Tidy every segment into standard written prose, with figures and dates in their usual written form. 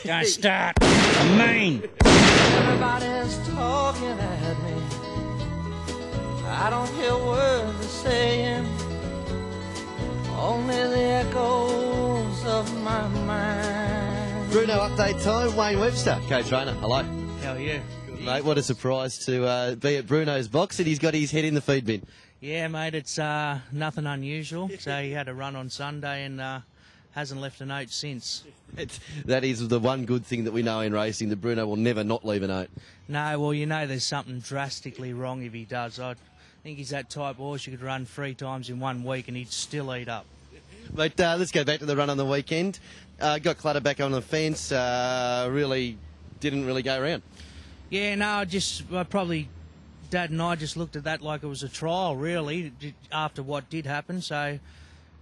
Don't start. I'm mean. Everybody's talking at me. I don't hear words they're saying, only the echoes of my mind. Bruno update time. Wayne Webster, co-trainer. Hello. How are you? Mate, what a surprise to be at Bruno's box, and he's got his head in the feed bin. Yeah, mate, it's nothing unusual. So he had a run on Sunday and hasn't left a note since. That is the one good thing that we know in racing, that Bruno will never not leave a note. No, well, you know there's something drastically wrong if he does. I think he's that type of horse you could run 3 times in 1 week and he'd still eat up. But let's go back to the run on the weekend. Got cluttered back on the fence, didn't really go around. Yeah, no, Dad and I just looked at that like it was a trial, really, after what did happen. So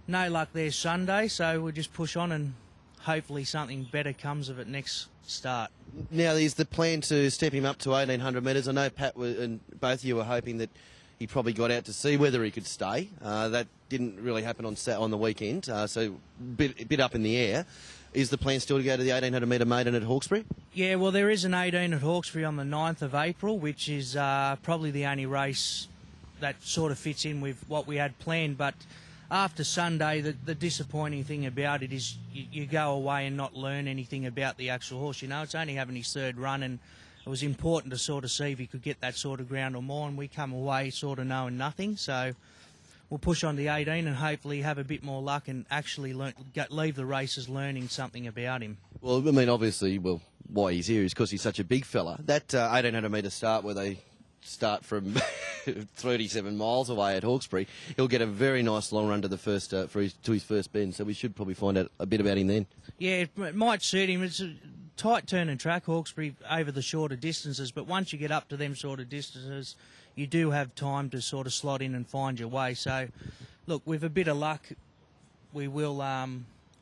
no luck there Sunday, so we'll just push on and hopefully something better comes of it next start. Now, is the plan to step him up to 1,800 metres? I know Pat and both of you were hoping that he probably got out to see whether he could stay. That didn't really happen on the weekend, so a bit up in the air. Is the plan still to go to the 1,800 metre maiden at Hawkesbury? Yeah, well, there is an 18 at Hawkesbury on the 9th of April, which is probably the only race that sort of fits in with what we had planned. But after Sunday, the disappointing thing about it is you go away and not learn anything about the actual horse. You know, it's only having his 3rd run, and it was important to sort of see if he could get that sort of ground or more, and we come away sort of knowing nothing. So we'll push on the 18 and hopefully have a bit more luck and actually leave the races learning something about him. Well, I mean, obviously, why he's here is because he's such a big fella. That 1,800 metre start where they start from 37 miles away at Hawkesbury, he'll get a very nice long run to the first to his first bend, so we should probably find out a bit about him then. Yeah, it might suit him. It's a tight turning track, Hawkesbury, over the shorter distances, but once you get up to them sort of distances, you do have time to sort of slot in and find your way. So, look, with a bit of luck, we will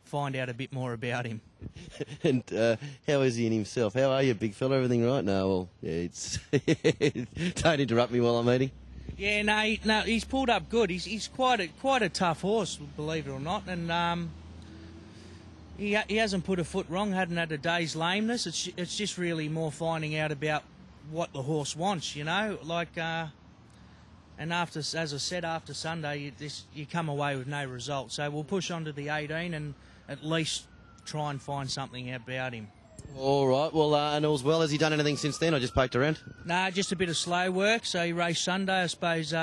find out a bit more about him. And how is he in himself? How are you, big fella? Everything right? No, well, yeah, it's don't interrupt me while I'm eating. Yeah, no, he's pulled up good. He's quite a tough horse, believe it or not, and he hasn't put a foot wrong. Hadn't had a day's lameness. It's just really more finding out about what the horse wants, you know, like. And after, as I said, after Sunday, you come away with no result. So we'll push on to the 18 and at least try and find something about him. All right. Well, and all's well. Has he done anything since then? I just poked around. No, just a bit of slow work. So he raced Sunday. I suppose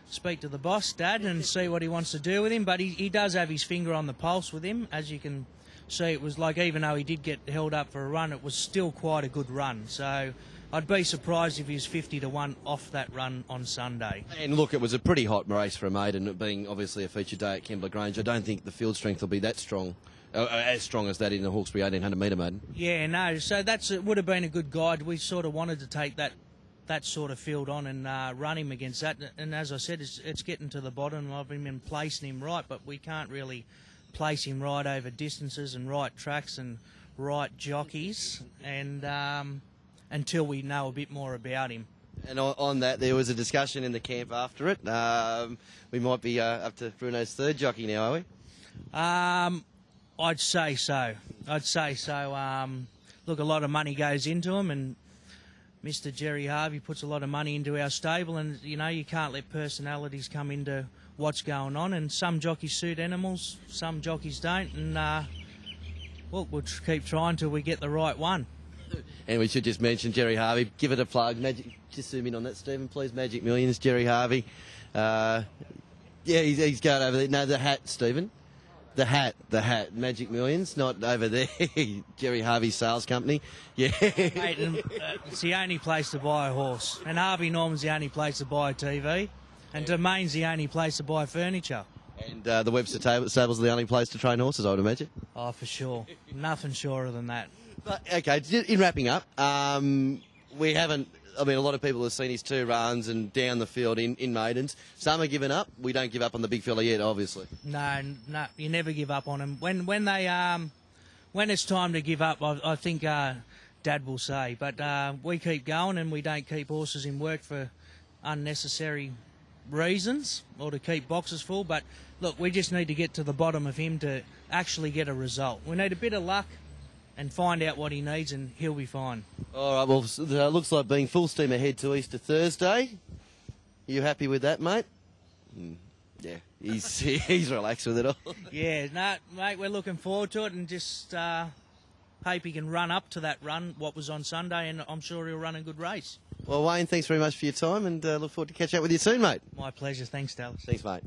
speak to the boss, Dad, and see what he wants to do with him. But he does have his finger on the pulse with him. As you can see, it was like, even though he did get held up for a run, it was still quite a good run. So I'd be surprised if he was 50 to 1 off that run on Sunday. And look, it was a pretty hot race for a maiden, it being obviously a feature day at Kembla Grange. I don't think the field strength will be that strong, as strong as that in the Hawkesbury 1,800 metre maiden. Yeah, no, so it would have been a good guide. We sort of wanted to take that sort of field on and run him against that. And as I said, it's getting to the bottom of him and placing him right, but we can't really place him right over distances and right tracks and right jockeys, and until we know a bit more about him. And on that, there was a discussion in the camp after it. We might be up to Bruno's 3rd jockey now, are we? I'd say so. Look, a lot of money goes into him, and Mr. Jerry Harvey puts a lot of money into our stable, and, you know, you can't let personalities come into what's going on, and some jockeys suit animals, some jockeys don't, and look, we'll keep trying till we get the right one. And we should just mention Jerry Harvey. Give it a plug. Just zoom in on that, Stephen, please. Magic Millions, Jerry Harvey. Yeah, he's going over there. No, the hat, Stephen. The hat. Magic Millions, not over there. Jerry Harvey's sales company. Yeah. Mate, it's the only place to buy a horse. And Harvey Norman's the only place to buy a TV. And Domain's the only place to buy furniture. And the Webster Stable's the only place to train horses, I would imagine. Oh, for sure. Nothing shorter than that. But, okay, in wrapping up, we haven't, I mean, a lot of people have seen his 2 runs and down the field in maidens. Some are giving up. We don't give up on the big fella yet, obviously. No, you never give up on him. When it's time to give up, I think Dad will say. But we keep going, and we don't keep horses in work for unnecessary reasons or to keep boxes full. But look, we just need to get to the bottom of him to actually get a result. We need a bit of luck and find out what he needs, and he'll be fine. All right, well, it looks like being full steam ahead to Easter Thursday. You happy with that, mate? Yeah, he's relaxed with it all. Yeah, no, mate, we're looking forward to it, and just hope he can run up to that run, what was on Sunday, and I'm sure he'll run a good race. Well, Wayne, thanks very much for your time, and look forward to catch up with you soon, mate. My pleasure. Thanks, Dallas. Thanks, mate.